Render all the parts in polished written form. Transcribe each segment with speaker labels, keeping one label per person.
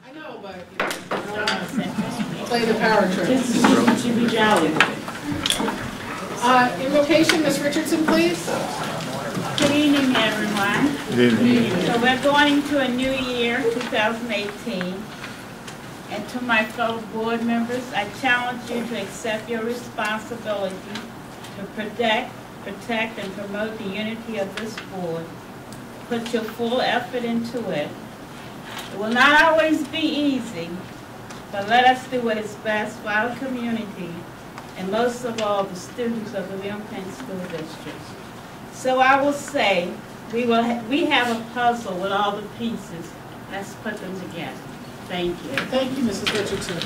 Speaker 1: I know, but you know, play the power trip.
Speaker 2: Should be jolly.
Speaker 1: Invocation, Ms. Richardson, please.
Speaker 2: Good evening, everyone.
Speaker 3: Good evening.
Speaker 2: So we're going to a new year, 2018. And to my fellow board members, I challenge you to accept your responsibility to protect, and promote the unity of this board. Put your full effort into it. It will not always be easy, but let us do what is best for our community and most of all the students of the Penn School District. So I will say, we have a puzzle with all the pieces. Let's put them together. Thank you.
Speaker 1: Thank you, Mrs. Richardson.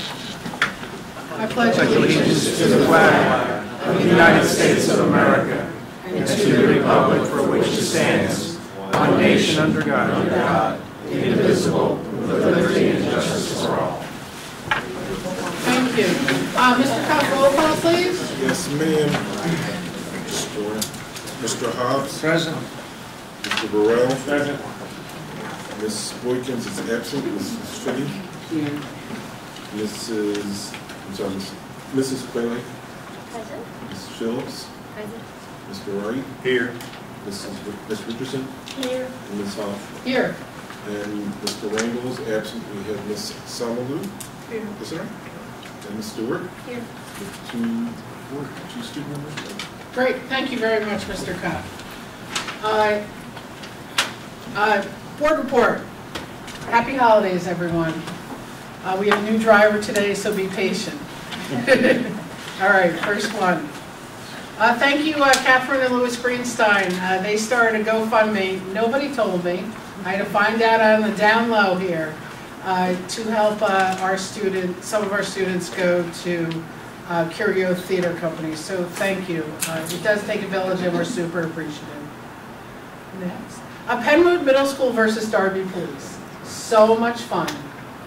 Speaker 1: I pledge
Speaker 3: Allegiance to the flag of the United States of America and to the republic for which it stands, one nation under God, indivisible, with liberty and justice for all.
Speaker 1: Thank you. Mr. Cox, roll call, please.
Speaker 4: Yes, ma'am. Mr. Hobbs.
Speaker 3: Present.
Speaker 4: Mr. Burrell. Present. Ms. Boykins is absent. Mrs. Fitty.
Speaker 1: Here.
Speaker 4: Mrs. Quayle.
Speaker 5: Present.
Speaker 4: Mrs. Phillips.
Speaker 5: Present.
Speaker 4: Mr. Wright.
Speaker 3: Here.
Speaker 4: Ms. Richardson.
Speaker 5: Here.
Speaker 4: And Ms. Hoff.
Speaker 1: Here.
Speaker 4: And Mr. Randall is absent. We have Ms. Samalu.
Speaker 1: Here.
Speaker 4: Is that right? And Ms. Stewart.
Speaker 5: Here.
Speaker 4: Two student members.
Speaker 1: Great. Thank you very much, Mr. Cox. Board report. Happy holidays, everyone. We have a new driver today, so be patient. All right, first one. Thank you, Catherine and Louis Greenstein. They started a GoFundMe. Nobody told me. I had to find out on the down low here to help some of our students go to Curio Theater Company. So thank you. It does take a village, and we're super appreciative. Next. Penwood Middle School versus Darby Police. So much fun.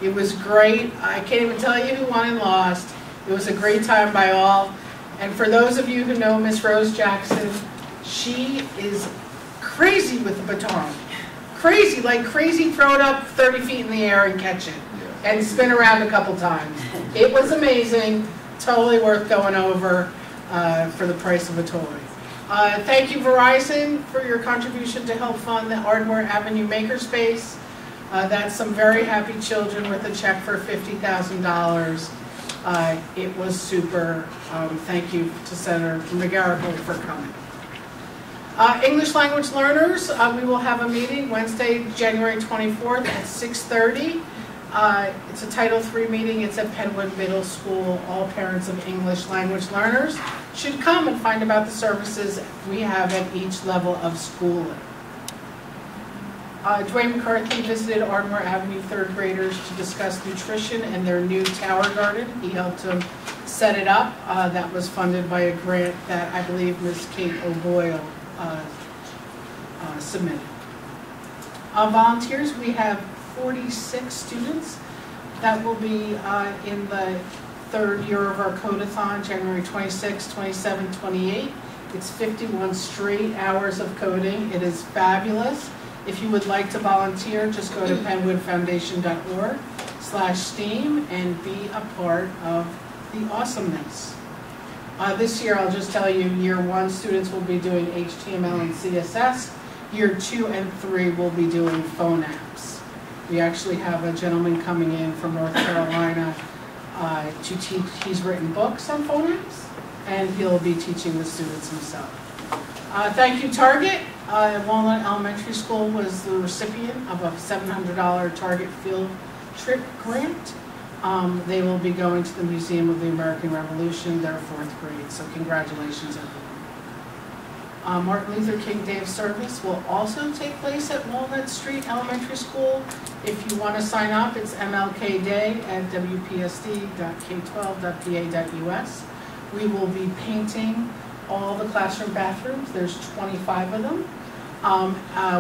Speaker 1: It was great. I can't even tell you who won and lost. It was a great time by all. And for those of you who know Miss Rose Jackson, she is crazy with the baton. Crazy, like crazy, throw it up 30 feet in the air and catch it. And spin around a couple times. It was amazing. Totally worth going over for the price of a toy. Thank you, Verizon, for your contribution to help fund the Ardmore Avenue Makerspace. That's some very happy children with a check for $50,000. It was super. Thank you to Senator McGarrigle for coming. English language learners, we will have a meeting Wednesday, January 24th at 6:30. It's a Title III meeting. It's at Penwood Middle School. All parents of English language learners should come and find about the services we have at each level of schooling. Dwayne McCarthy visited Ardmore Avenue third graders to discuss nutrition and their new tower garden. He helped them set it up. That was funded by a grant that I believe Ms. Kate O'Boyle submitted. Volunteers, we have 46 students that will be in the third year of our Codathon, January 26, 27, 28. It's 51 straight hours of coding. It is fabulous. If you would like to volunteer, just go to penwoodfoundation.org/STEAM and be a part of the awesomeness. This year, I'll just tell you, year 1 students will be doing HTML and CSS. Year 2 and 3 will be doing phone apps. We actually have a gentleman coming in from North Carolina to teach. He's written books on phone apps, and he'll be teaching the students himself. Thank you, Target. Walnut Elementary School was the recipient of a $700 Target field trip grant. They will be going to the Museum of the American Revolution. They're 4th grade, so congratulations, everyone. Martin Luther King Day of Service will also take place at Walnut Street Elementary School. If you want to sign up, it's MLK Day at wpsd.k12.pa.us. We will be painting all the classroom bathrooms. There's 25 of them.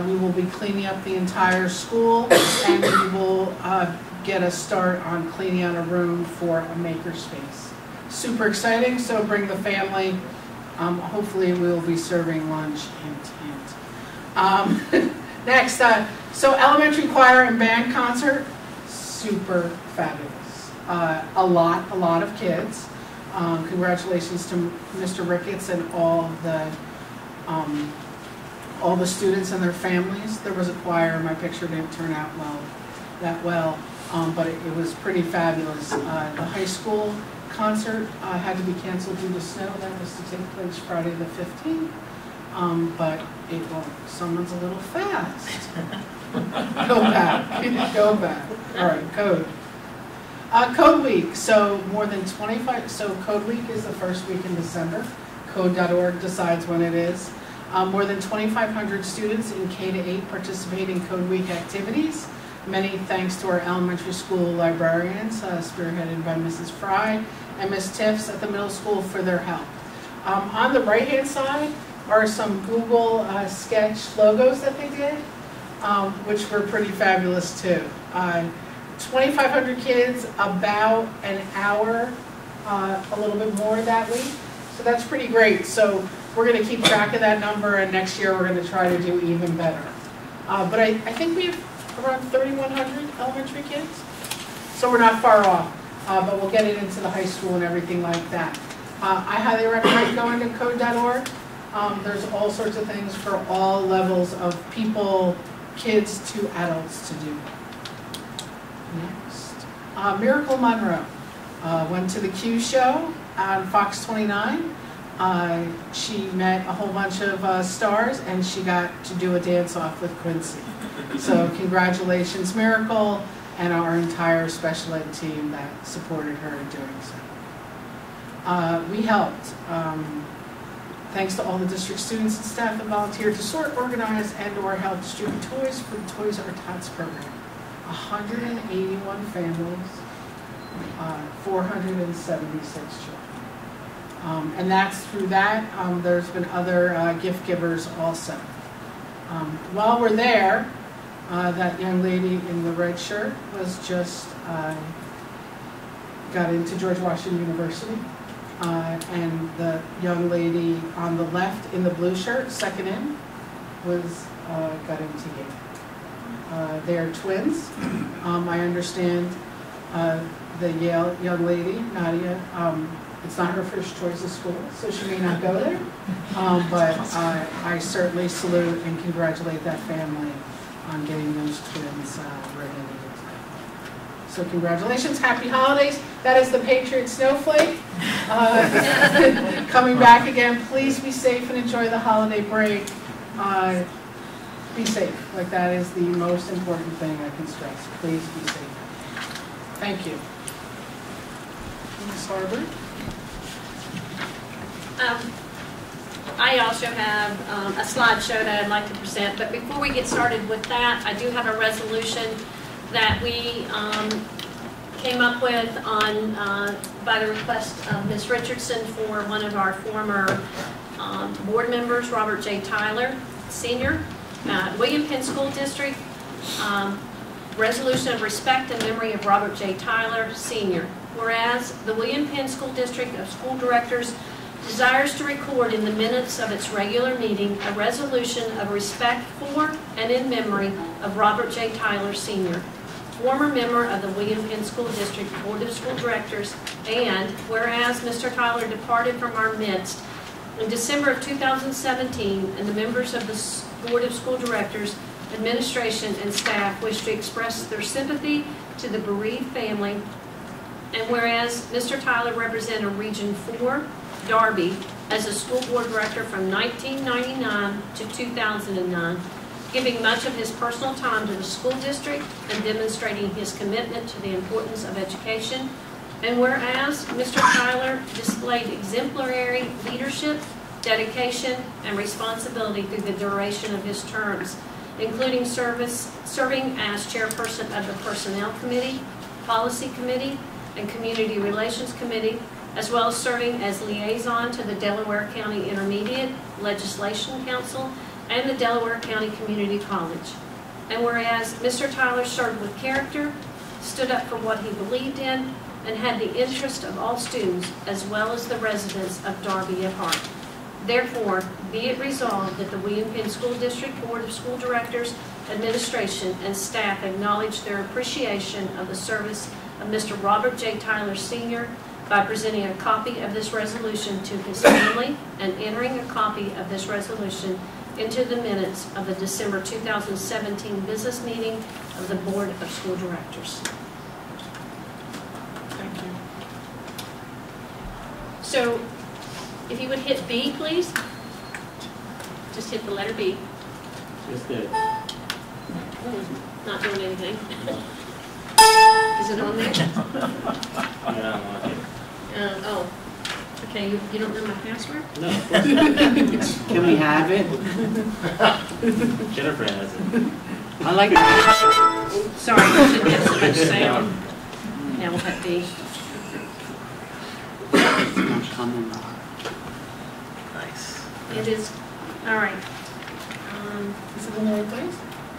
Speaker 1: We will be cleaning up the entire school, and we will get a start on cleaning out a room for a makerspace. Super exciting, so bring the family. Hopefully we'll be serving lunch. Hint, hint. Next, so elementary choir and band concert. super fabulous. A lot of kids. Congratulations to Mr. Ricketts and all the students and their families. There was a choir. My picture didn't turn out that well, but it was pretty fabulous. The high school concert had to be canceled due to snow. That was to take place Friday the 15th, but someone's a little fast. Go back, go back. All right, code. Code Week, so more than 25, so Code Week is the first week in December. Code.org decides when it is. More than 2,500 students in K-8 participate in Code Week activities. Many thanks to our elementary school librarians, spearheaded by Mrs. Fry and Ms. Tiffs at the middle school for their help. On the right-hand side are some Google Sketch logos that they did, which were pretty fabulous too. 2,500 kids, about an hour, a little bit more that week. So that's pretty great. So we're going to keep track of that number, and next year we're going to try to do even better. But I think we have around 3,100 elementary kids. So we're not far off, but we'll get it into the high school and everything like that. I highly recommend going to code.org. There's all sorts of things for all levels of people, kids to adults to do. Next. Miracle Monroe went to the Q show on Fox 29. She met a whole bunch of stars, and she got to do a dance-off with Quincy. So congratulations, Miracle, and our entire special ed team that supported her in doing so. We helped. Thanks to all the district students and staff that volunteered to sort, organize, and/or help distribute toys for the Toys R Tots program. 181 families, 476 children. And that's through that. There's been other gift givers also. While we're there, that young lady in the red shirt was just got into George Washington University. And the young lady on the left in the blue shirt, second in, got into Yale. They're twins. I understand the Yale young lady, Nadia, it's not her first choice of school, so she may not go there. But I certainly salute and congratulate that family on getting those twins ready to go. So congratulations, happy holidays. That is the Patriot Snowflake. Coming back again, please be safe and enjoy the holiday break. Be safe, like that is the most important thing I can stress. Please be safe. Thank you. Ms. Harvard.
Speaker 5: I also have a slideshow that I'd like to present, but before we get started with that, I do have a resolution that we came up with by the request of Ms. Richardson for one of our former board members, Robert J. Tyler, Sr., William Penn School District, resolution of respect and memory of Robert J. Tyler, Sr. Whereas the William Penn School District of School Directors desires to record in the minutes of its regular meeting a resolution of respect for and in memory of Robert J. Tyler, Sr., former member of the William Penn School District Board of School Directors, and whereas Mr. Tyler departed from our midst in December of 2017, and the members of the Board of School Directors, administration, and staff wish to express their sympathy to the bereaved family, and whereas Mr. Tyler represented Region 4, Darby, as a school board director from 1999 to 2009, giving much of his personal time to the school district and demonstrating his commitment to the importance of education. And whereas Mr. Tyler displayed exemplary leadership, dedication, and responsibility through the duration of his terms, including serving as chairperson of the Personnel Committee, Policy Committee, and Community Relations Committee, as well as serving as liaison to the Delaware County Intermediate Legislation Council and the Delaware County Community College. And whereas Mr. Tyler served with character, stood up for what he believed in, and had the interest of all students as well as the residents of Darby at heart. Therefore, be it resolved that the William Penn School District Board of School Directors administration, and staff acknowledge their appreciation of the service of Mr. Robert J. Tyler, Sr. by presenting a copy of this resolution to his family and entering a copy of this resolution into the minutes of the December 2017 business meeting of the Board of School Directors.
Speaker 1: Thank you.
Speaker 5: So, if you would hit B, please. Just hit the letter B.
Speaker 3: Just did.
Speaker 5: Not doing anything. Is it on there?
Speaker 3: Yeah,
Speaker 5: Oh. Okay, you don't know my password?
Speaker 3: no, of course not.
Speaker 6: Can we have it?
Speaker 3: Jennifer has it.
Speaker 6: I like it.
Speaker 5: Sorry, I shouldn't have so much sound. Now we'll hit B.
Speaker 6: It's not coming.
Speaker 3: Nice.
Speaker 5: It is, all right.
Speaker 1: Is it in the right place?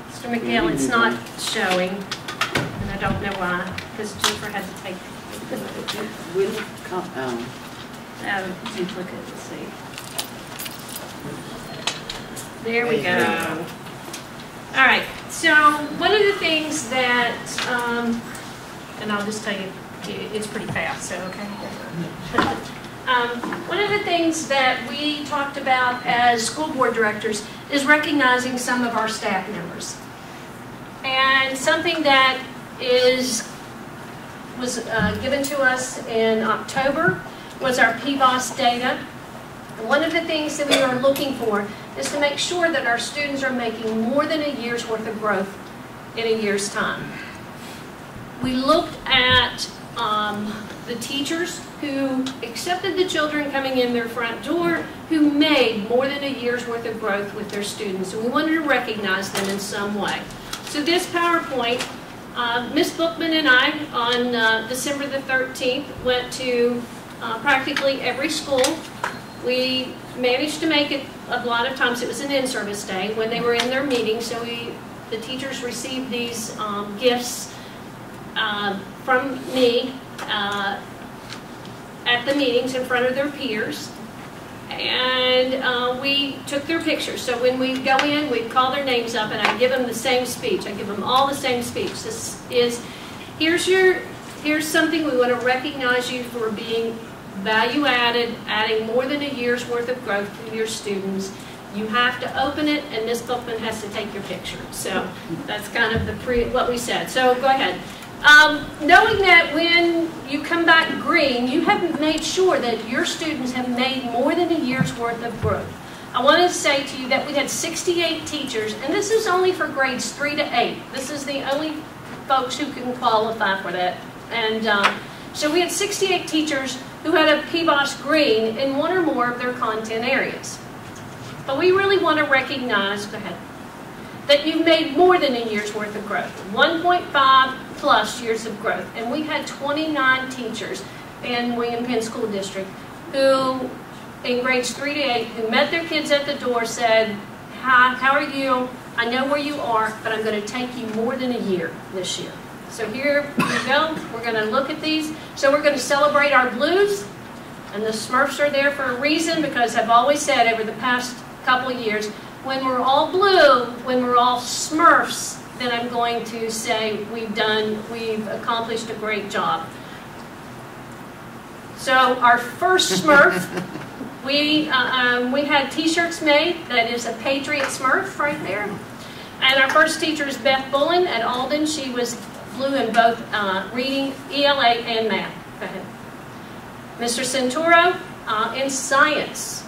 Speaker 5: Mr. McNeil, it's not showing, and I don't know why, because Jennifer had to take,
Speaker 6: Will come,
Speaker 5: duplicate, let's see. There we go. All right, so one of the things that, and I'll just tell you, it's pretty fast, so okay. One of the things that we talked about as school board directors is recognizing some of our staff members. And something that was given to us in October was our PBOS data. And one of the things that we are looking for is to make sure that our students are making more than a year's worth of growth in a year's time. We looked at the teachers who accepted the children coming in their front door who made more than a year's worth of growth with their students, and we wanted to recognize them in some way. So this PowerPoint, Ms. Bookman and I on December the 13th went to practically every school. We managed to make it a lot of times. It was an in-service day when they were in their meetings, so the teachers received these gifts from me at the meetings in front of their peers, and we took their pictures. So when we go in, we'd call their names up, and I give them the same speech. I give them all the same speech. This is, here's something we want to recognize you for being value added, adding more than a year's worth of growth to your students. You have to open it, and Ms. Bookman has to take your picture. So that's kind of what we said. So go ahead. Knowing that when you come back green, you have made sure that your students have made more than a year's worth of growth. I wanted to say to you that we had 68 teachers, and this is only for grades 3 to 8. This is the only folks who can qualify for that. And so we had 68 teachers who had a PBOS green in one or more of their content areas. But we really want to recognize, go ahead, that you've made more than a year's worth of growth, 1.5 plus years of growth. And we had 29 teachers in William Penn School District who, in grades 3 to 8, who met their kids at the door, said, "Hi, how are you? I know where you are, but I'm going to take you more than a year this year." So here we go. We're going to look at these. So we're going to celebrate our blues. And the Smurfs are there for a reason, because I've always said over the past couple of years, when we're all blue, when we're all Smurfs, then I'm going to say we've accomplished a great job. So our first Smurf, we had t-shirts made that is a Patriot Smurf right there. And our first teacher is Beth Bullen at Alden. She was blue in both reading, ELA, and math. Go ahead. Mr. Centuro in science.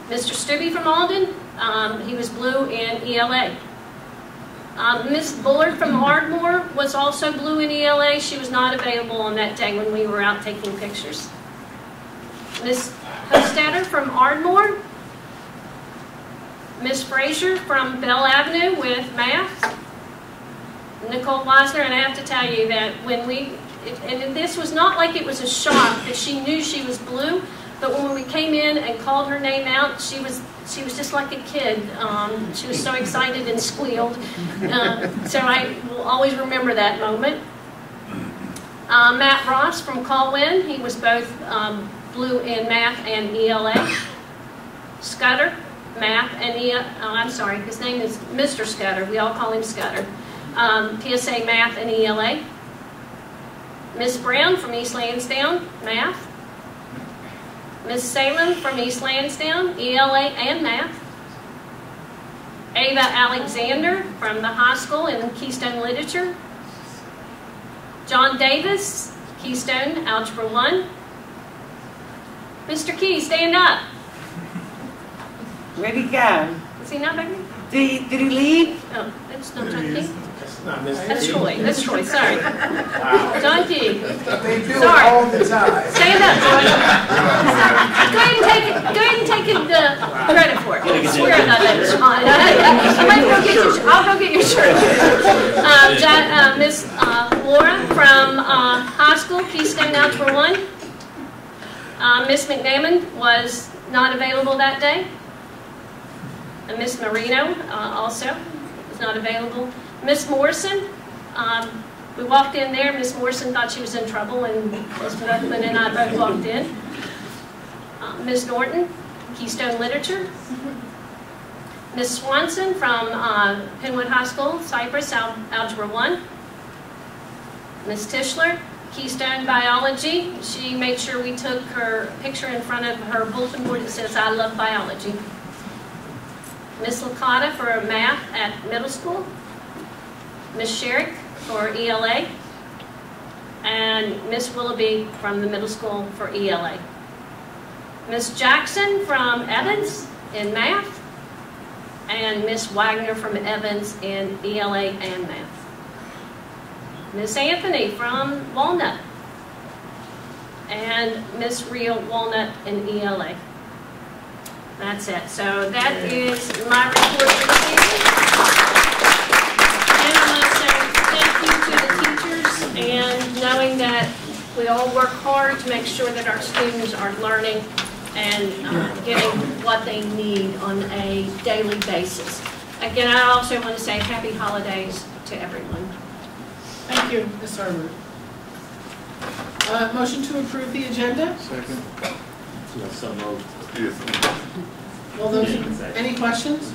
Speaker 5: Mr. Stubbe from Alden, he was blue in ELA. Ms. Bullard from Ardmore was also blue in ELA. She was not available on that day when we were out taking pictures. Ms. Hofstadter from Ardmore. Ms. Frazier from Bell Avenue with math. Nicole Weisner, and I have to tell you that when and this was not like it was a shock that she knew she was blue, but when we came in and called her name out, she was just like a kid. She was so excited and squealed. So I will always remember that moment. Matt Ross from Colwyn, he was both blue in math and ELA. Scudder Math and I'm sorry, his name is Mr. Scudder. We all call him Scudder. PSA Math and ELA. Miss Brown from East Lansdowne, Math. Miss Salem from East Lansdowne, ELA and Math. Ava Alexander from the high school in Keystone Literature. John Davis, Keystone, Algebra 1. Mr. Key, stand up.
Speaker 6: Where'd he go?
Speaker 5: Is he not back there?
Speaker 6: Did he leave?
Speaker 5: Oh, that's not John Key.
Speaker 3: Not Miss
Speaker 5: That's
Speaker 3: Key.
Speaker 5: Troy. That's Troy, sorry. John Key.
Speaker 3: They do it
Speaker 5: Sorry.
Speaker 3: all the time.
Speaker 5: Stand up, George. Go ahead and take credit for it. I swear that that's Sean. I'll go get your shirt. Miss Laura from high school, Keystone Algebra 1. Miss McNamon was not available that day. And Miss Marino also was not available. Miss Morrison, we walked in there. Miss Morrison thought she was in trouble, and Miss Brooklyn and I both walked in. Miss Norton, Keystone Literature. Miss Swanson from Penwood High School, Cypress, Algebra 1. Miss Tischler, Keystone Biology. She made sure we took her picture in front of her bulletin board that says, "I love biology." Miss Licata for math at middle school. Miss Sherrick for ELA. And Miss Willoughby from the middle school for ELA. Miss Jackson from Evans in math. And Miss Wagner from Evans in ELA and math. Miss Anthony from Walnut. And Miss Real Walnut in ELA. That's it. So that is my report for this evening. And I want to say thank you to the teachers, and knowing that we all work hard to make sure that our students are learning and getting what they need on a daily basis. Again, I also want to say happy holidays to everyone.
Speaker 1: Thank you, Ms. Harwood. Motion to approve the agenda?
Speaker 4: Second.
Speaker 3: So moved.
Speaker 4: Yes.
Speaker 1: All those, any questions?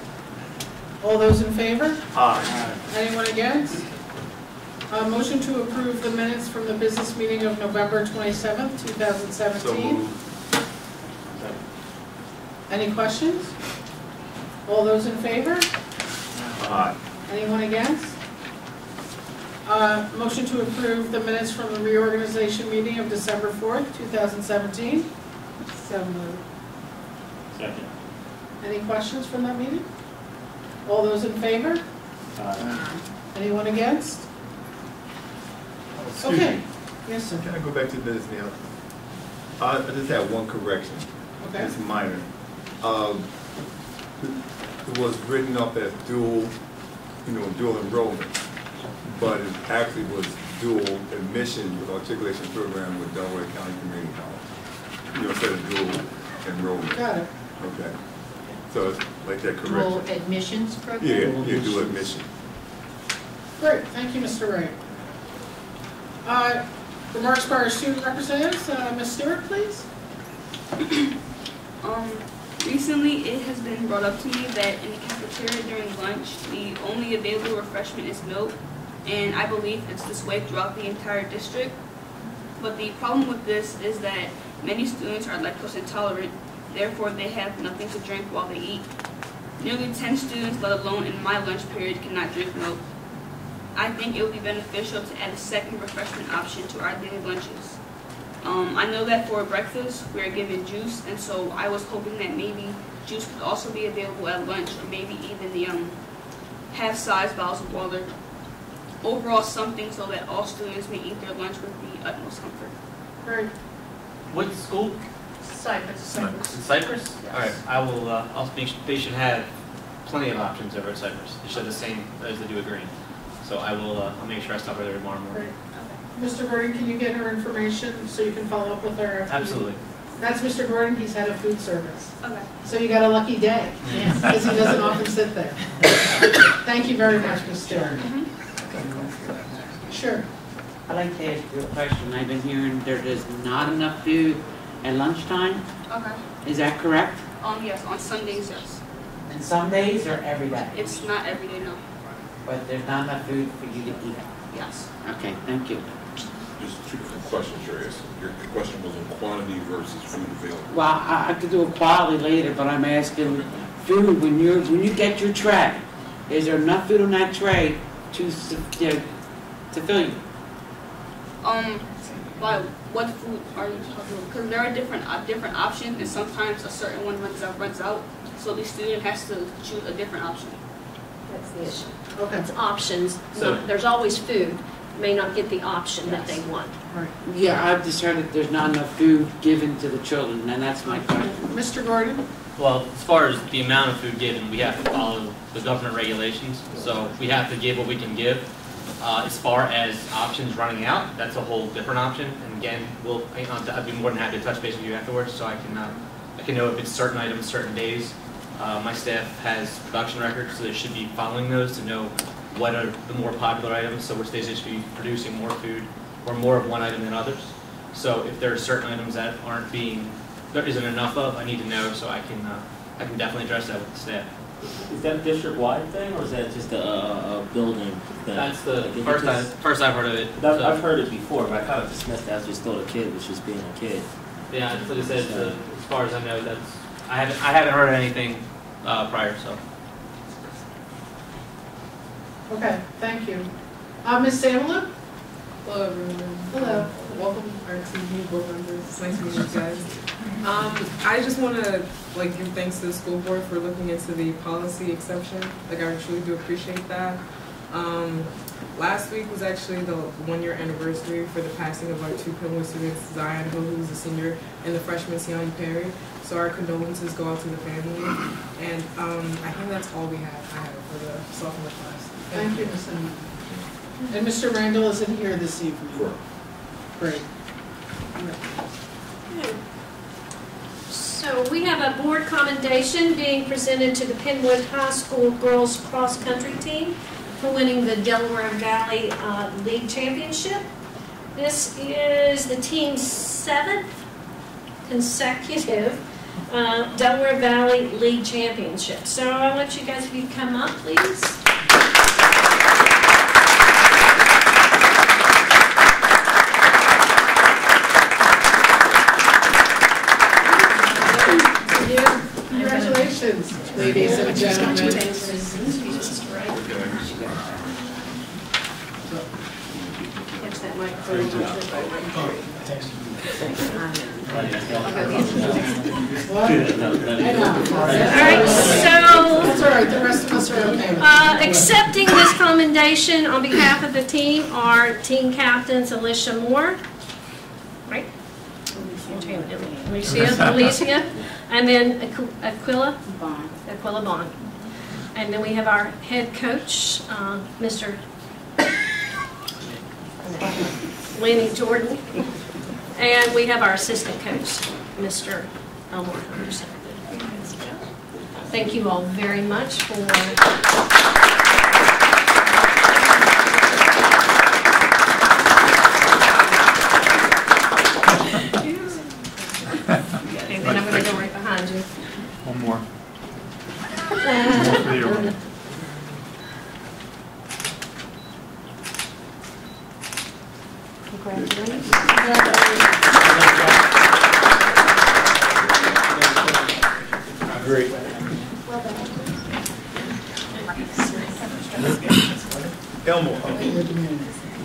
Speaker 1: All those in favor?
Speaker 3: Aye.
Speaker 1: Anyone against? Motion to approve the minutes from the business meeting of November 27th, 2017.
Speaker 4: So moved.
Speaker 1: Any questions? All those in favor?
Speaker 3: Aye.
Speaker 1: Anyone against? Motion to approve the minutes from the reorganization meeting of December 4th, 2017. So moved.
Speaker 3: Second.
Speaker 1: Any questions from that meeting? All those in favor?
Speaker 3: Aye.
Speaker 1: Anyone against?
Speaker 7: Excuse
Speaker 1: Okay.
Speaker 7: me.
Speaker 1: Yes, sir.
Speaker 7: Can I go back to business now? I just have one correction.
Speaker 1: Okay.
Speaker 7: It's minor. It was written up as dual enrollment, but it actually was dual admission with articulation program with Delaware County Community College. Instead of dual enrollment.
Speaker 1: Got it.
Speaker 7: Okay. So it's like that
Speaker 6: Dual
Speaker 7: correction.
Speaker 6: admissions program?
Speaker 7: Yeah, dual admission.
Speaker 1: Great, thank you, Mr. Wright. Remarks by our student representatives, Ms. Stewart, please.
Speaker 8: Recently it has been brought up to me that in the cafeteria during lunch, the only available refreshment is milk, and I believe it's this way throughout the entire district. But the problem with this is that many students are lactose intolerant, therefore they have nothing to drink while they eat. Nearly 10 students, let alone in my lunch period, cannot drink milk. I think it would be beneficial to add a second refreshment option to our daily lunches. I know that for breakfast we are given juice, and so I was hoping that maybe juice could also be available at lunch, or maybe even the half-size bottles of water. Overall, something so that all students may eat their lunch with the utmost comfort.
Speaker 1: Great.
Speaker 9: What school?
Speaker 5: Cypress.
Speaker 9: Cypress? All right, I will, I'll speak, they should have plenty of options over at Cypress. They should have the same as they do at Green. So I will, I'll make sure I stop over there tomorrow morning.
Speaker 1: Great. Mr. Gordon, can you get her information so you can follow up with her? after you-
Speaker 9: Absolutely.
Speaker 1: That's Mr. Gordon, he's head of food service.
Speaker 8: Okay.
Speaker 1: So you got a lucky day, because he doesn't often sit there. Thank you very much, Ms. Stewart. Sure.
Speaker 6: I'd like to ask you a question. I've been hearing there is not enough food at lunchtime.
Speaker 8: Okay.
Speaker 6: Is that correct?
Speaker 8: Yes, on Sundays, yes.
Speaker 6: And some days or every day?
Speaker 8: It's not every day, no.
Speaker 6: But there's not enough food for you to eat.
Speaker 8: Yes.
Speaker 6: Okay, thank you.
Speaker 4: Just two different questions you're asking. Your question was on quantity versus food available.
Speaker 6: Well, I could do a quality later, but I'm asking food, when you get your tray, is there enough food on that tray to fill you?
Speaker 8: Well, what food are you talking about? Because there are different options, and sometimes a certain one runs out, so the student has to choose a different option.
Speaker 5: That's the issue.
Speaker 1: Okay.
Speaker 5: It's options.
Speaker 9: So-
Speaker 5: There's always food. May not get the option that they want.
Speaker 1: Right.
Speaker 6: Yeah, I've just heard that there's not enough food given to the children, and that's my question.
Speaker 1: Mr. Gordon?
Speaker 9: Well, as far as the amount of food given, we have to follow the government regulations, so we have to give what we can give. As far as options running out, that's a whole different option, and again, I'd be more than happy to touch base with you afterwards, so I can know if it's certain items, certain days. My staff has production records, so they should be following those to know what are the more popular items, so which days they should be producing more food or more of one item than others. So if there are certain items that there isn't enough of, I need to know, so I can definitely address that with the staff.
Speaker 10: Is that a district-wide thing, or is that just a building thing?
Speaker 9: That's the
Speaker 10: Like,
Speaker 9: first I've heard of it.
Speaker 10: I've heard it before, but I kind of dismissed it as just still a kid, was just being a kid.
Speaker 9: Yeah, like I said, as far as I know, I haven't heard of anything prior. So.
Speaker 1: Okay, thank you. Ms. Samla?
Speaker 11: Hello, everyone.
Speaker 1: Hello.
Speaker 11: Welcome, our TV board members. It's nice to meet you guys. I just want to give thanks to the school board for looking into the policy exception. I truly do appreciate that. Last week was actually the 1-year anniversary for the passing of our 2 Penwood students, Zion Hill, who's a senior, and the freshman, Siani Perry. So our condolences go out to the family. And I think that's all I have for the sophomore class.
Speaker 1: Thank you, Ms. Samla. And Mr. Randall isn't here this evening?
Speaker 4: Sure.
Speaker 1: Great.
Speaker 5: So we have a board commendation being presented to the Penwood High School girls cross country team for winning the Delaware Valley League Championship. This is the team's 7th consecutive Delaware Valley League Championship. So I want you guys, if you come up, please.
Speaker 1: Congratulations, ladies and gentlemen.
Speaker 5: Catch that microphone.
Speaker 1: What? I know.
Speaker 5: All right, so
Speaker 1: That's all right, the rest of us are okay.
Speaker 5: accepting this commendation on behalf of the team are team captains Alicia Moore, right? Alicia, and then Aquila Bond. And then we have our head coach, Mr. Lenny Jordan. And we have our assistant coach, Mr. Elmore Henderson. Thank you all very much for and then I'm going to go right behind you.
Speaker 3: One more.
Speaker 5: Congratulations.
Speaker 3: Great. Elmore.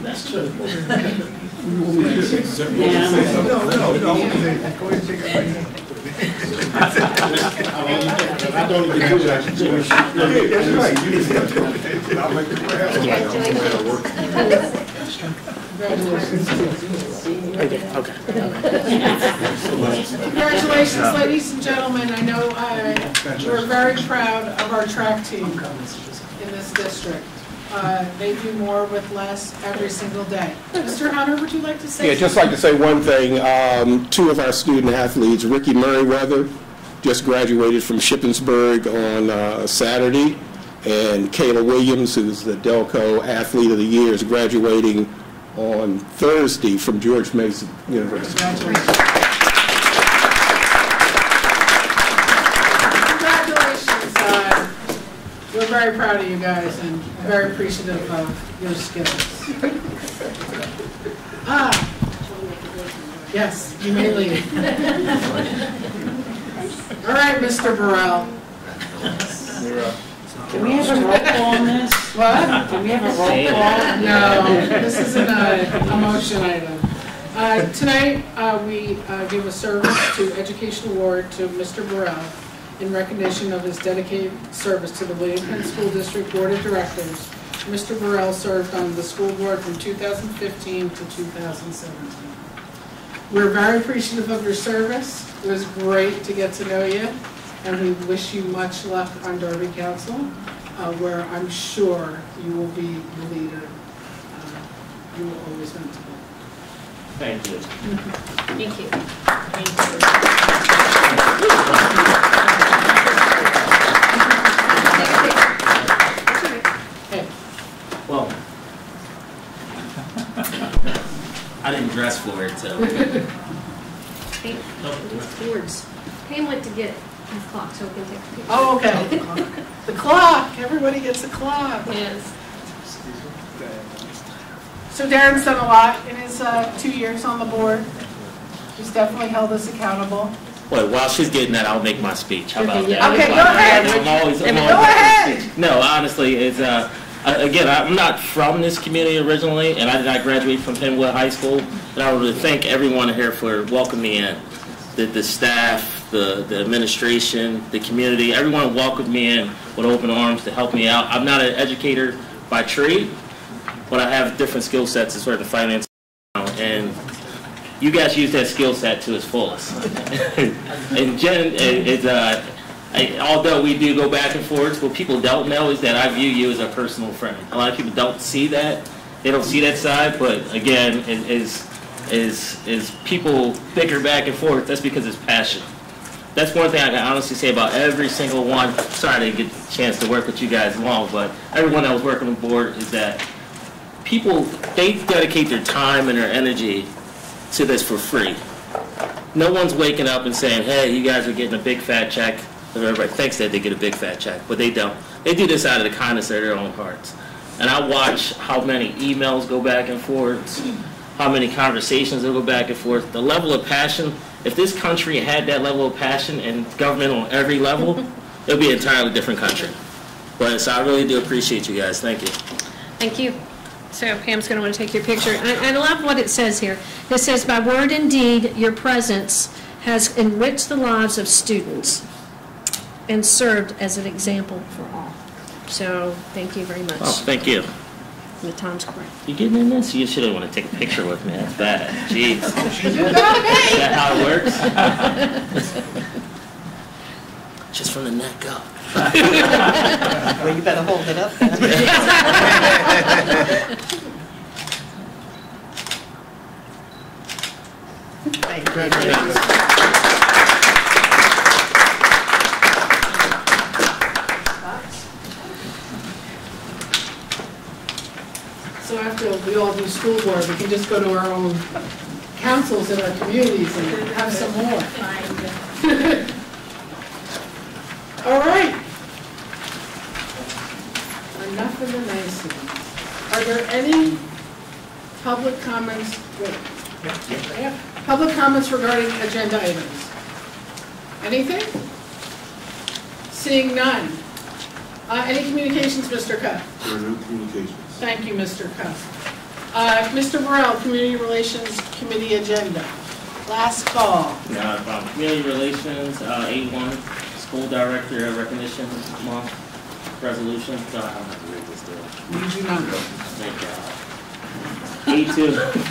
Speaker 1: That's true.
Speaker 3: I don't even do that.
Speaker 1: Congratulations, ladies and gentlemen. I know we're very proud of our track team in this district. They do more with less every single day. Mr. Hunter, would you like to say
Speaker 12: Yeah, just like to say one thing. 2 of our student athletes, Ricky Merriweather, just graduated from Shippensburg on Saturday, and Kayla Williams, who's the Delco Athlete of the Year, is graduating on Thursday from George Mason University.
Speaker 1: Congratulations. Congratulations, very proud of you guys and very appreciative of your skills. Yes, you may leave. All right, Mr. Burrell.
Speaker 6: Can we have a roll call on this?
Speaker 1: What?
Speaker 6: Can we have a roll call?
Speaker 1: No, this isn't a motion item. Tonight, we give a service to Education Award to Mr. Burrell in recognition of his dedicated service to the William Penn School District Board of Directors. Mr. Burrell served on the school board from 2015 to 2017. We're very appreciative of your service. It was great to get to know you, and we wish you much luck on Derby Council, where I'm sure you will be the leader you will always want to be.
Speaker 10: Thank you.
Speaker 5: Thank you.
Speaker 1: Hey.
Speaker 10: Well, I didn't dress for it, so.
Speaker 5: Boards. Pam went to get the clock so we can take a picture.
Speaker 1: Oh, okay. The clock. Everybody gets a clock.
Speaker 5: Yes.
Speaker 1: So Darren's done a lot in his 2 years on the board. He's definitely held us accountable.
Speaker 10: Well, while she's getting that, I'll make my speech. How about that?
Speaker 1: Okay, go ahead.
Speaker 10: Go ahead. No, honestly, it's again, I'm not from this community originally, and I did not graduate from Penn High School. And I would thank everyone here for welcoming me in. The staff, the administration, the community, everyone welcomed me in with open arms to help me out. I'm not an educator by trade, but I have different skill sets as far as the finance, and you guys use that skill set to its fullest. And Jen, although we do go back and forth, what people don't know is that I view you as a personal friend. A lot of people don't see that. They don't see that side, but again, is people bicker back and forth, that's because it's passion. That's one thing I can honestly say about every single one. Sorry I didn't get the chance to work with you guys long, but everyone that was working on the board is that people, they dedicate their time and their energy to this for free. No one's waking up and saying, hey, you guys are getting a big fat check. Everybody thinks that they get a big fat check, but they don't. They do this out of the kindness of their own hearts. And I watch how many emails go back and forth, how many conversations will go back and forth. The level of passion, if this country had that level of passion and government on every level, it would be an entirely different country. But so I really do appreciate you guys. Thank you.
Speaker 5: Thank you. So Pam's going to want to take your picture. I love what it says here. It says, by word and deed, your presence has enriched the lives of students and served as an example for all. So thank you very much.
Speaker 10: Oh, thank you.
Speaker 5: The time's correct.
Speaker 10: You getting in this? You should have want to take a picture with me. That's bad. Jeez. Is that how it works? Just from the neck up.
Speaker 13: Well, you better hold it up.
Speaker 1: Congratulations. So after we all do school board, we can just go to our own councils in our communities and have some more. All right. Enough of the niceties. Are there any public comments? Yeah. Public comments regarding agenda items? Anything? Seeing none. Any communications, Mr. Cuff?
Speaker 4: There are no communications.
Speaker 1: Thank you, Mr. Cuff. Mr. Burrell, Community Relations Committee agenda. Last call.
Speaker 10: Not a problem. Community Relations, A1, School Director Recognition Month Resolution. So I don't have to read this deal.
Speaker 1: You do not.
Speaker 10: Thank God. A2,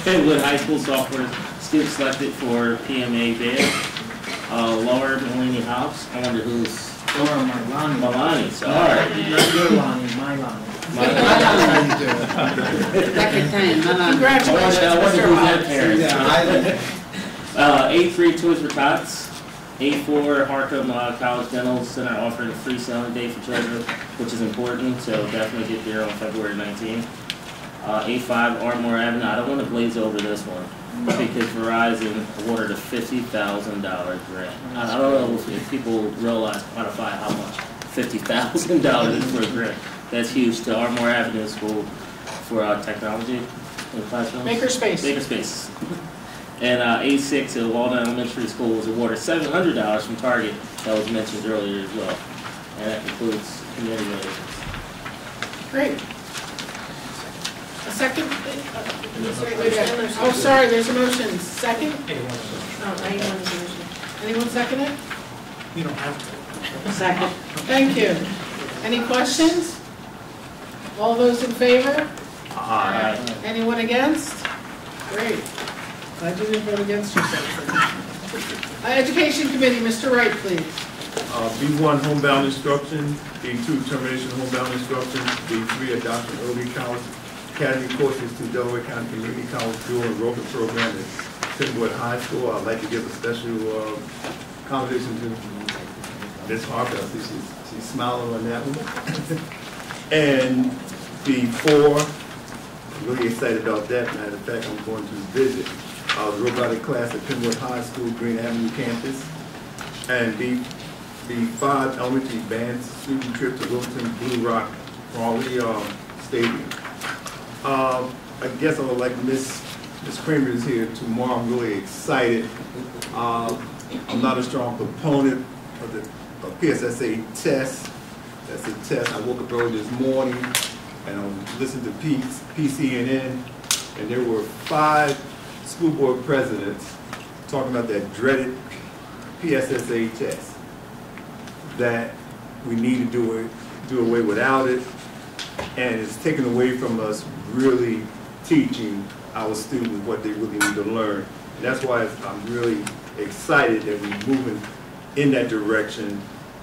Speaker 10: Penwood High School software student selected for PMA bid. Laura Malini House. I wonder who's.
Speaker 6: Laura Marlani.
Speaker 10: Malani, sorry.
Speaker 6: Not your Lonnie, my Lonnie.
Speaker 1: Congratulations,
Speaker 10: I wonder
Speaker 1: Mr.
Speaker 10: who's
Speaker 1: Hall.
Speaker 10: that parent. A3, Toys for Tots. A4, Harcum College Dental Center offering a free selling day for children, which is important, so definitely get there on February 19th. A5, Ardmore Avenue. I don't want to glaze over this one because Verizon awarded a $50,000 grant. I don't know if people realize, quantify how much $50,000 for a grant. That's huge to Ardmore Avenue School for technology in the classroom.
Speaker 1: Makerspace.
Speaker 10: Makerspace. And A6 at Walnut Elementary School was awarded $700 from Target, that was mentioned earlier as well. And that concludes community relations.
Speaker 1: Great. A second? Oh, sorry, there's a motion. Second?
Speaker 5: Oh, anyone is motion.
Speaker 1: Anyone second it?
Speaker 3: You don't have to.
Speaker 6: Second.
Speaker 1: Thank you. Any questions? All those in favor?
Speaker 10: Aye.
Speaker 1: Anyone against? Great. Glad you didn't vote against yourself. Education Committee, Mr. Wright, please.
Speaker 7: B1 homebound instruction, B2 termination of homebound instruction, B3 adoption early college academy courses to Delaware County Community College dual enrollment program at Penn High School. I'd like to give a special commendation to Ms. Harper. I see she's smiling on that one. And B4, I'm really excited about that. Matter of fact, I'm going to visit the robotic class at Penn High School, Green Avenue campus. And B5, elementary band student trip to Wilmington Blue Rock Raleigh Stadium. I guess I would like Miss Kramer is here tomorrow. I'm really excited. I'm not a strong proponent of the PSSA test. That's a test. I woke up early this morning and I listened to PCNN, and there were 5 school board presidents talking about that dreaded PSSA test. That we need to do away without it, and it's taken away from us really teaching our students what they really need to learn. And that's why I'm really excited that we're moving in that direction,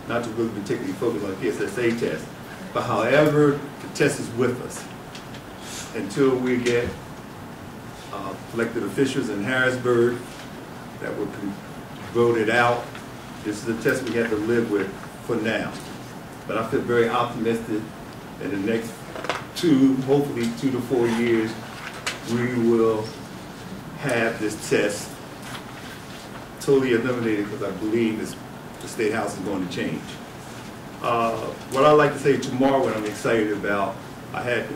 Speaker 7: not to really particularly focus on the PSSA test. But however, the test is with us. Until we get elected officials in Harrisburg that will vote it out, this is a test we have to live with for now. But I feel very optimistic that in the next hopefully 2 to 4 years, we will have this test totally eliminated, because I believe the State House is going to change. What I'd like to say tomorrow, what I'm excited about, I had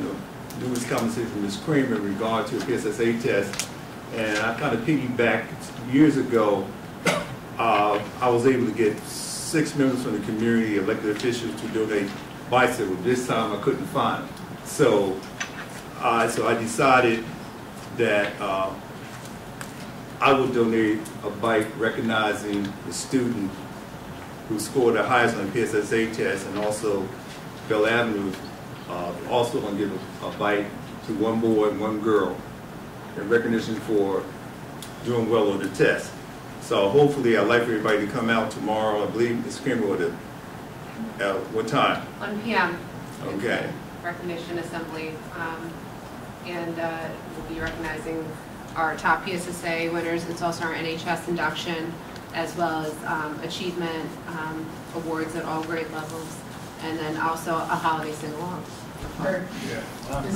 Speaker 7: numerous conversations with Ms. Kramer in regard to a PSSA test, and I kind of piggybacked years ago. I was able to get 6 members from the community, elected officials, to donate bicycles. This time I couldn't find them. So I decided that I would donate a bike recognizing the student who scored the highest on the PSSA test, and also Bell Avenue also going to give a bike to one boy and one girl in recognition for doing well on the test. So hopefully I'd like for everybody to come out tomorrow. I believe Ms. Kramer would at what time?
Speaker 14: 1 p.m.
Speaker 7: Okay.
Speaker 14: Recognition assembly, and we'll be recognizing our top PSSA winners. It's also our NHS induction, as well as achievement awards at all grade levels, and then also a holiday sing-along.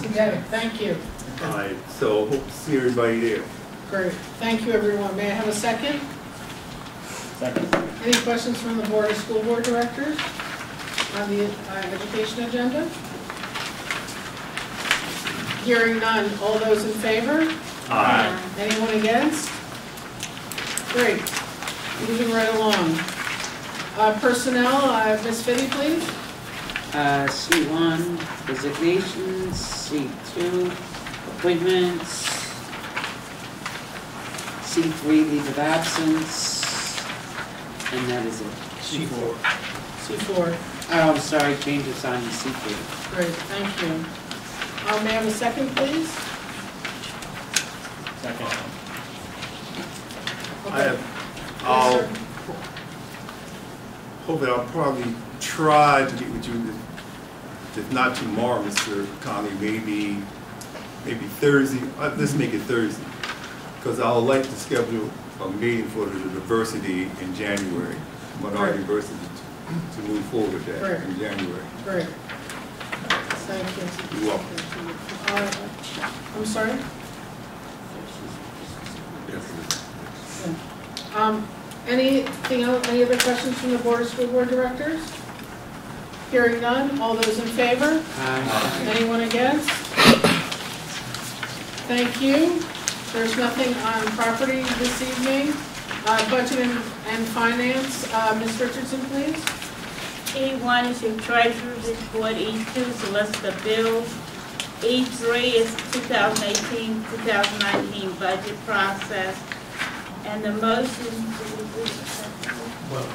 Speaker 1: Together. Thank you.
Speaker 7: All right, so hope to see everybody there.
Speaker 1: Great. Thank you, everyone. May I have a second?
Speaker 10: Second.
Speaker 1: Any questions from the Board of School Board Directors on the education agenda? Hearing none. All those in favor?
Speaker 10: Aye.
Speaker 1: Anyone against? Great. Moving right along. Personnel, Ms. Fitty, please.
Speaker 6: C1, designations, C2, appointments, C3, leave of absence, and that is it.
Speaker 1: C4.
Speaker 6: Oh, I'm sorry, changes on the C3.
Speaker 1: Great, thank you. May I have a second, please?
Speaker 10: Second.
Speaker 1: Okay.
Speaker 7: Hopefully I'll probably try to get with you, if not tomorrow, Mr. Conley, maybe Thursday. Let's make it Thursday, because I would like to schedule a meeting for the diversity in January, minority diversity, to move forward with that in January.
Speaker 1: Great. Thank you.
Speaker 7: You're welcome.
Speaker 1: I'm sorry?
Speaker 7: Yes.
Speaker 1: Anything else, any other questions from the Board of School Board Directors? Hearing none, all those in favor? Anyone against? Thank you. There's nothing on property this evening. Budget and finance, Ms. Richardson, please.
Speaker 2: E1 is your treasurer's report, E2 is the list of bills, E3 is 2018-2019 budget process, and the motion
Speaker 3: Well,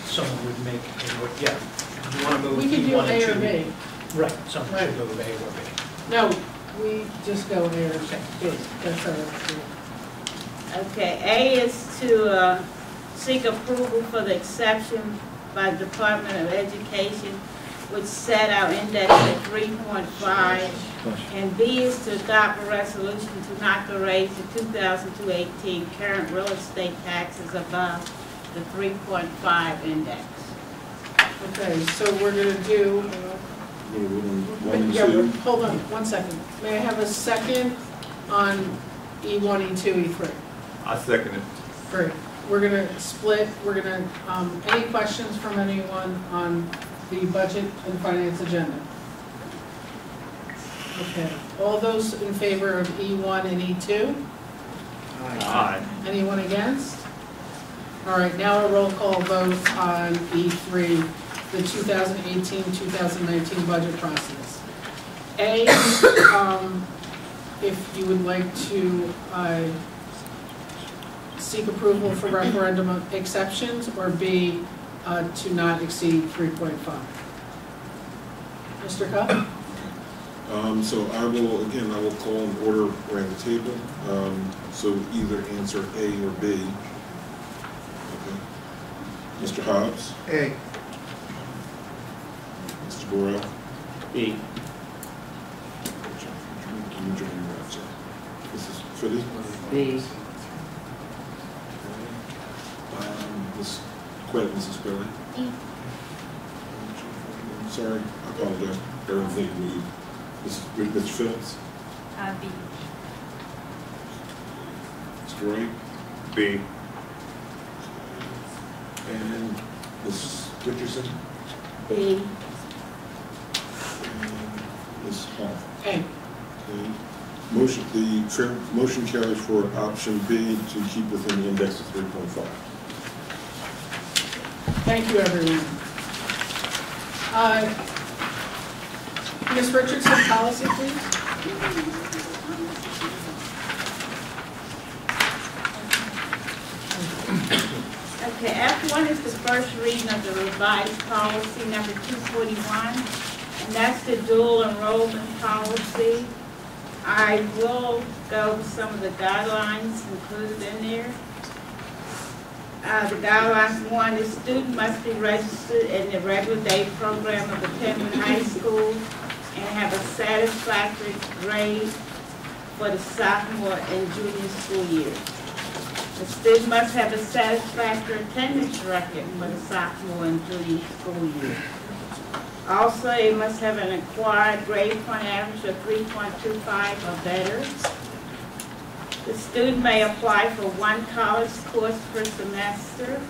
Speaker 3: someone would make, yeah. You want to move
Speaker 1: We could do
Speaker 3: E1 and
Speaker 1: A or
Speaker 3: 2?
Speaker 1: B.
Speaker 3: Right, someone
Speaker 1: Right.
Speaker 3: should go with A or B.
Speaker 1: No, we just go A or B. That's all right.
Speaker 2: Okay, A is to seek approval for the exception by the Department of Education, which set our index at 3.5, and B is to adopt a resolution to not to raise the 2018 current real estate taxes above the 3.5 index.
Speaker 1: Okay, so we're going to do,
Speaker 4: One and
Speaker 1: yeah,
Speaker 4: two.
Speaker 1: hold on 1 second. May I have a second on E1, E2, E3?
Speaker 7: I second it.
Speaker 1: Great. We're going to split. We're going to, any questions from anyone on the budget and finance agenda? Okay. All those in favor of E1 and E2?
Speaker 7: Aye.
Speaker 1: Anyone against? All right, now a roll call vote on E3, the 2018-2019 budget process. A, if you would like to seek approval for referendum exceptions, or B, to not exceed 3.5. Mr. Cupp?
Speaker 4: So I will call an order around the table. So either answer A or B. Okay. Mr. Hobbs?
Speaker 3: A.
Speaker 4: Mr. Burrell?
Speaker 10: B.
Speaker 4: Can you join me out, sir? Mrs. Philly?
Speaker 6: B.
Speaker 4: Ms. Quinn, Mrs. Quillen? Sorry, I apologize. Everything moved. Mr. Phillips?
Speaker 8: B.
Speaker 4: Mr. Wright?
Speaker 7: B.
Speaker 4: And Mrs. Richardson?
Speaker 2: B.
Speaker 4: And Ms. Hall?
Speaker 1: A.
Speaker 4: Okay. Motion carries for option B to keep within the index of 3.5.
Speaker 1: Thank you, everyone. Ms. Richardson, policy, please.
Speaker 2: Okay, F1 is the first reading of the revised policy number 241, and that's the dual enrollment policy. I will go over some of the guidelines included in there. The guidelines, 1, the student must be registered in the regular day program of the Penn High School and have a satisfactory grade for the sophomore and junior school year. The student must have a satisfactory attendance record for the sophomore and junior school year. Also, they must have an acquired grade point average of 3.25 or better. The student may apply for 1 college course per semester.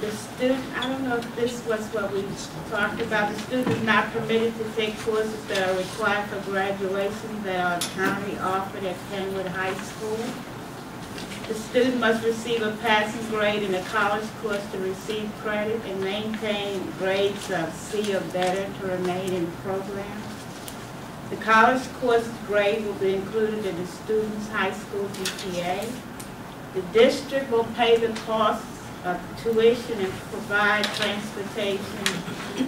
Speaker 2: The student, I don't know if this was what we talked about, the student is not permitted to take courses that are required for graduation that are currently offered at Penwood High School. The student must receive a passing grade in a college course to receive credit and maintain grades of C or better to remain in the program. The college course grade will be included in the student's high school GPA. The district will pay the costs of tuition and provide transportation.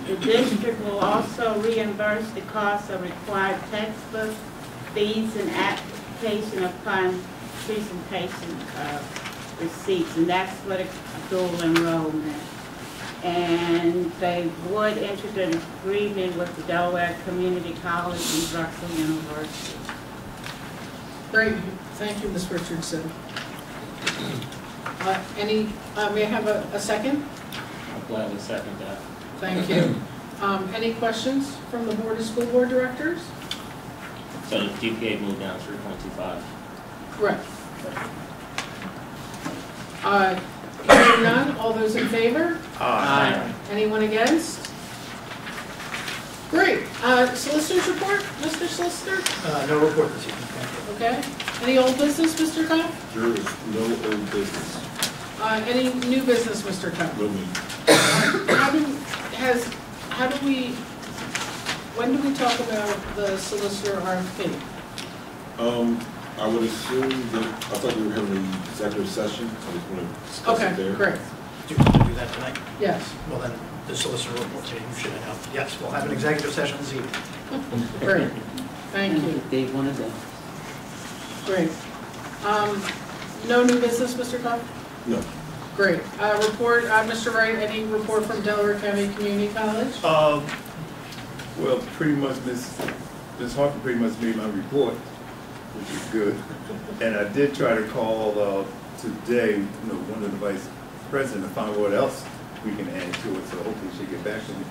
Speaker 2: The district will also reimburse the cost of required textbook fees and application upon presentation of receipts, and that's what a dual enrollment. And they would enter an agreement with the Delaware Community College and Drexel University.
Speaker 1: Great, thank you, Ms. Richardson. May I have a second?
Speaker 10: I'll gladly second that.
Speaker 1: Thank you. Any questions from the Board of School Board Directors?
Speaker 10: So the GPA moved down 3.25.
Speaker 1: Correct. Hearing none, all those in favor?
Speaker 10: Aye.
Speaker 1: Anyone against? Great. Solicitor's report, Mr. Solicitor?
Speaker 3: No report this evening, thank you.
Speaker 1: Okay. Any old business, Mr. Cobb?
Speaker 4: There is no old business.
Speaker 1: Any new business, Mr. Cobb?
Speaker 4: No me.
Speaker 1: When do we talk about the solicitor RFP?
Speaker 4: I would assume that, I thought we were having an executive session, I just want to discuss it there.
Speaker 1: Okay, great.
Speaker 3: Do you want to do that tonight?
Speaker 1: Yes.
Speaker 3: Well, then, the solicitor report, so you should have helped. Yes, we'll have an executive session this evening.
Speaker 1: Great. Thank you.
Speaker 6: They wanted to.
Speaker 1: Great. No new business, Mr. Cobb?
Speaker 4: No.
Speaker 1: Great. Report, Mr. Wright, any report from Delaware County Community College?
Speaker 7: Well, pretty much Ms. Harper pretty much made my report, which is good. And I did try to call today, one of the vice president to find out what else we can add to it, so hopefully she'll get back to me.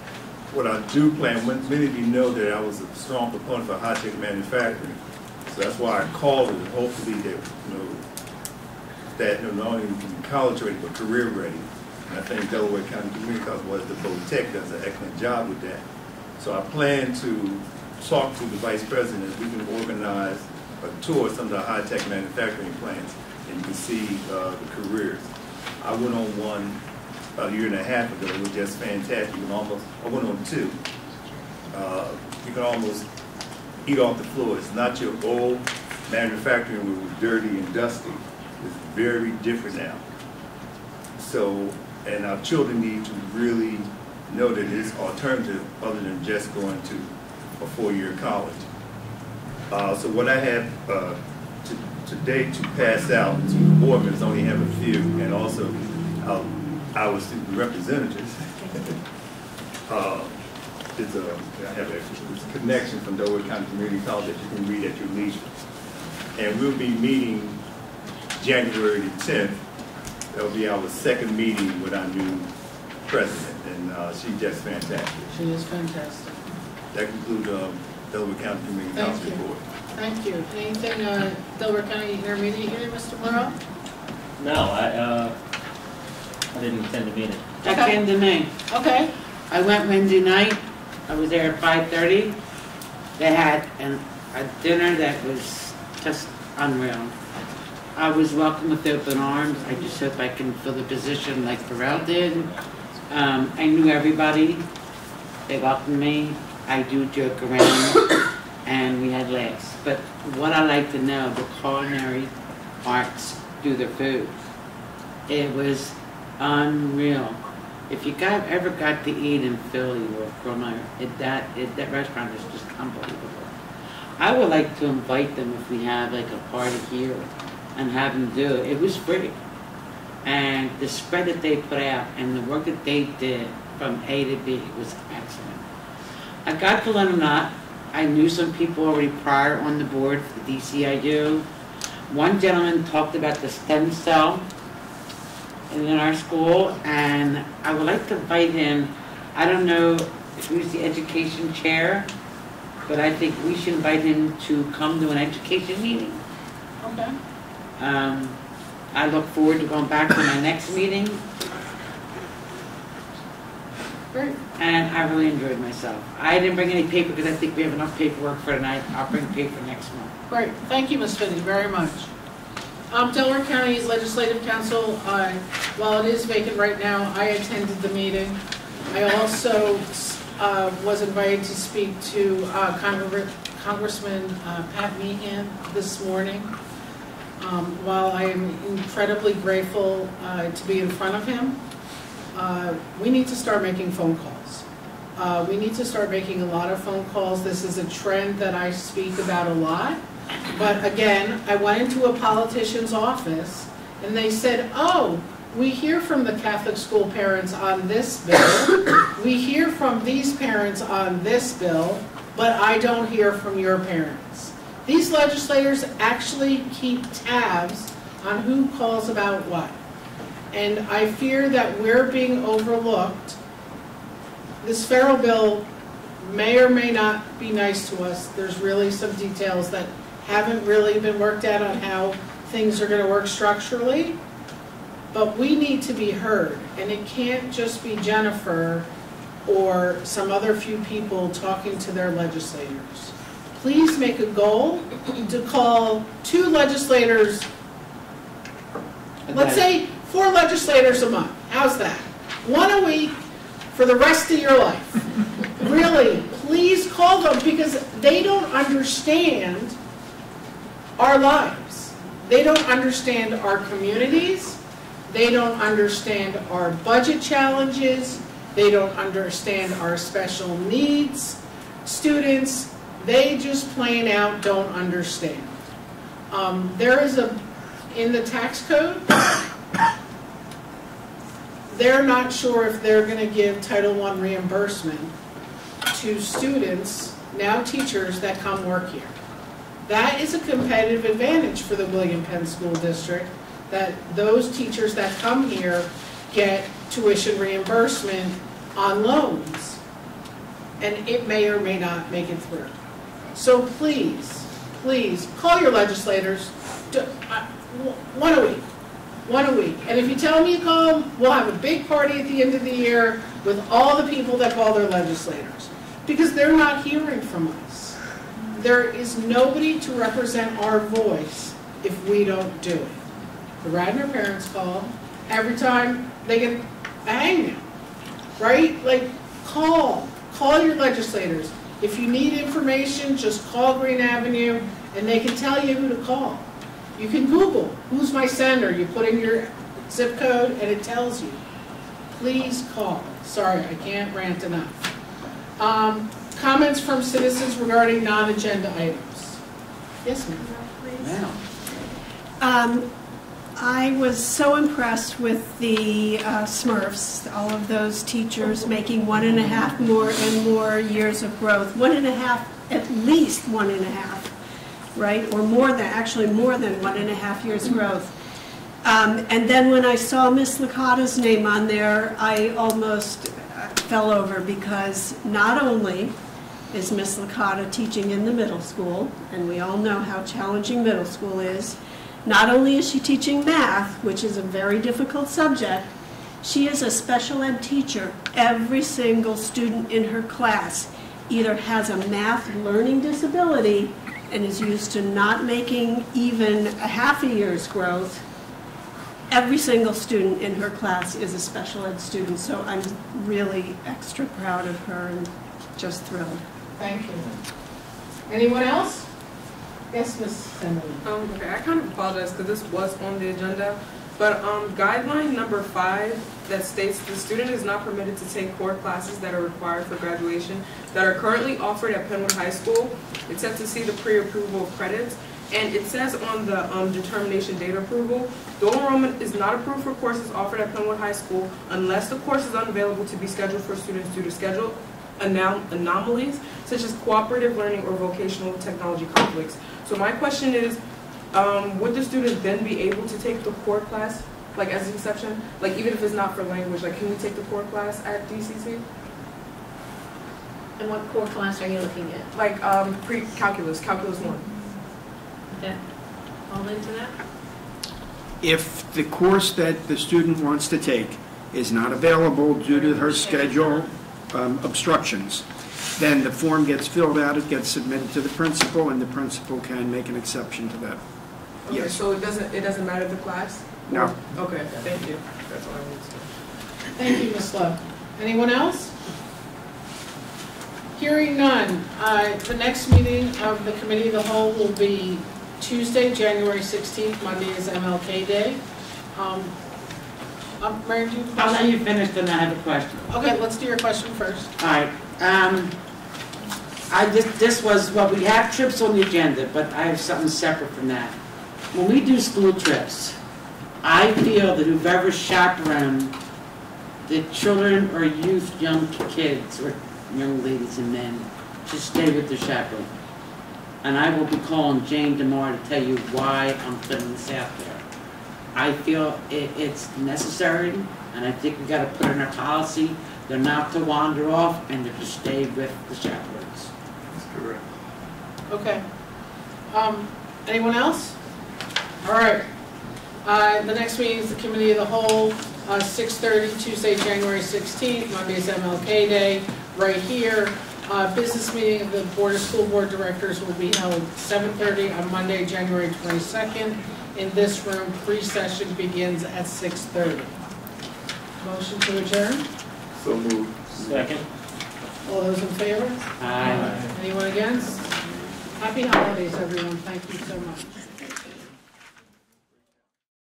Speaker 7: What I do plan, many of you know that I was a strong proponent for high-tech manufacturing, so that's why I called it, hopefully that not only can be college ready, but career ready. And I think Delaware County Community College was the Tech does an excellent job with that. So I plan to talk to the vice president. We can organize a tour of some of the high-tech manufacturing plants, and you can see the careers. I went on one about a year and a half ago. It was just fantastic. I went on two. You can almost eat off the floor. It's not your old manufacturing where it was dirty and dusty. It's very different now. So, and our children need to really know that there's alternative other than just going to a four-year college. So what I have today to pass out to the board members, only have a few, and also our student representatives. I have a connection from Delaware County Community College that you can read at your leisure. And we'll be meeting January the 10th. That'll be our second meeting with our new president, and she's just fantastic.
Speaker 1: She is fantastic.
Speaker 7: That concludes Delaware County Community College report.
Speaker 1: Thank you. Anything Delaware County Intermediate here, Mr. Morrell?
Speaker 10: No, I didn't attend the meeting.
Speaker 6: That came to me.
Speaker 1: Okay.
Speaker 6: I went Wednesday night. I was there at 5:30. They had a dinner that was just unreal. I was welcomed with open arms. I just hope I can fill the position like Pharrell did. I knew everybody. They welcomed me. I do joke around, and we had laughs. But what I like to know, the culinary arts do their food. It was unreal. If you ever got to eat in Philly or Corona, that restaurant is just unbelievable. I would like to invite them if we have like a party here and have them do it. It was free. And the spread that they put out and the work that they did from A to B was excellent. I got to learn a lot. I knew some people already prior on the board for the DCIU. One gentleman talked about the stem cell in our school, and I would like to invite him. I don't know if he's the education chair, but I think we should invite him to come to an education meeting.
Speaker 1: Okay.
Speaker 6: I look forward to going back to my next meeting.
Speaker 1: Great.
Speaker 6: And I really enjoyed myself. I didn't bring any paper because I think we have enough paperwork for tonight. I'll bring paper next month.
Speaker 1: Great. Thank you, Ms. Finney, very much. Delaware County's Legislative Council, while it is vacant right now, I attended the meeting. I also was invited to speak to Congressman Pat Meehan this morning. While I am incredibly grateful to be in front of him, we need to start making phone calls. We need to start making a lot of phone calls. This is a trend that I speak about a lot. But again, I went into a politician's office and they said, oh, we hear from the Catholic school parents on this bill. We hear from these parents on this bill, but I don't hear from your parents. These legislators actually keep tabs on who calls about what. And I fear that we're being overlooked. This federal bill may or may not be nice to us. There's really some details that haven't really been worked out on how things are going to work structurally. But we need to be heard. And it can't just be Jennifer or some other few people talking to their legislators. Please make a goal to call 2 legislators, let's say 4 legislators a month. How's that? 1 a week for the rest of your life. Really, please call them, because they don't understand our lives. They don't understand our communities. They don't understand our budget challenges. They don't understand our special needs students. They just plain out don't understand. There is in the tax code, they're not sure if they're going to give Title I reimbursement to students, now teachers, that come work here. That is a competitive advantage for the William Penn School District, that those teachers that come here get tuition reimbursement on loans, and it may or may not make it through. So please, please, call your legislators, 1 a week. 1 a week. And if you tell me you call them, we'll have a big party at the end of the year with all the people that call their legislators. Because they're not hearing from us. There is nobody to represent our voice if we don't do it. The Radnor parents call every time they get a hangnail, right? Like, call your legislators. If you need information, just call Green Avenue and they can tell you who to call. You can Google, who's my senator? You put in your zip code and it tells you. Please call. Sorry, I can't rant enough. Comments from citizens regarding non-agenda items. Yes, ma'am.
Speaker 15: I was so impressed with the Smurfs, all of those teachers making 1.5 more and more years of growth. 1.5, at least 1.5, right? Or more than, actually more than 1.5 years growth. And then when I saw Miss Licata's name on there, I almost fell over, because not only is Miss Licata teaching in the middle school, and we all know how challenging middle school is, not only is she teaching math, which is a very difficult subject, she is a special ed teacher. Every single student in her class either has a math learning disability and is used to not making even a half a year's growth. Every single student in her class is a special ed student, so I'm really extra proud of her and just thrilled.
Speaker 1: Thank you. Anyone else? Yes, Ms. Emily.
Speaker 11: Okay, I kind of apologize because this was on the agenda, but guideline number 5 that states the student is not permitted to take core classes that are required for graduation that are currently offered at Penwood High School. It's set to see the pre-approval of credits, and it says on the determination date approval, dual enrollment is not approved for courses offered at Penwood High School unless the course is unavailable to be scheduled for students due to schedule anomalies such as cooperative learning or vocational technology conflicts. So my question is, would the student then be able to take the core class, like as an exception? Like even if it's not for language, like can we take the core class at DCC?
Speaker 5: And what core class are you looking at?
Speaker 11: Like pre-calculus, calculus 1.
Speaker 5: Okay. All into that?
Speaker 3: If the course that the student wants to take is not available due to her schedule obstructions, then the form gets filled out, it gets submitted to the principal, and the principal can make an exception to that.
Speaker 11: Okay,
Speaker 3: Yes.
Speaker 11: so it doesn't matter the class?
Speaker 3: No.
Speaker 11: Okay, thank you. That's all I wanted to say.
Speaker 1: Thank you, Ms. Love. Anyone else? Hearing none, the next meeting of the Committee of the Whole will be Tuesday, January 16th. Monday is MLK Day. Mary, do you have a question?
Speaker 6: I'll let you finish, then I have a question.
Speaker 1: Okay, let's do your question first.
Speaker 6: All right. This was, well, we have trips on the agenda, but I have something separate from that. When we do school trips, I feel that whoever chaperone the children or youth, young kids, or young ladies and men, should stay with their chaperone. And I will be calling Jane tomorrow to tell you why I'm putting this out there. I feel it's necessary, and I think we got to put in our policy, they're not to wander off, and they're to stay with the chaperones.
Speaker 7: That's correct.
Speaker 1: Okay. Anyone else? All right. The next meeting is the Committee of the Whole. 6:30 Tuesday, January 16th, Monday's MLK Day, right here. Business meeting of the Board of School Board Directors will be held 7:30 on Monday, January 22nd. In this room, pre-session begins at 6:30. Motion to adjourn?
Speaker 7: So moved.
Speaker 10: Second.
Speaker 1: All those in favor?
Speaker 6: Aye.
Speaker 1: Anyone against? Happy holidays, everyone. Thank you so much.